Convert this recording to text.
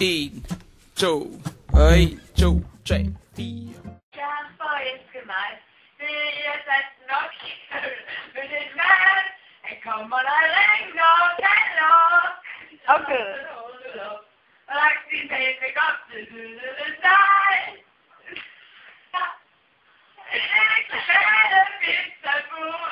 1, 2, og 1, 2, 3, 4. Jeg har forelsket mig. Det er sat nok. Men en mand, han kommer der ringer og kalder. Okay. Og lagt sin pæne op til dig. Ikke sætte pizza på.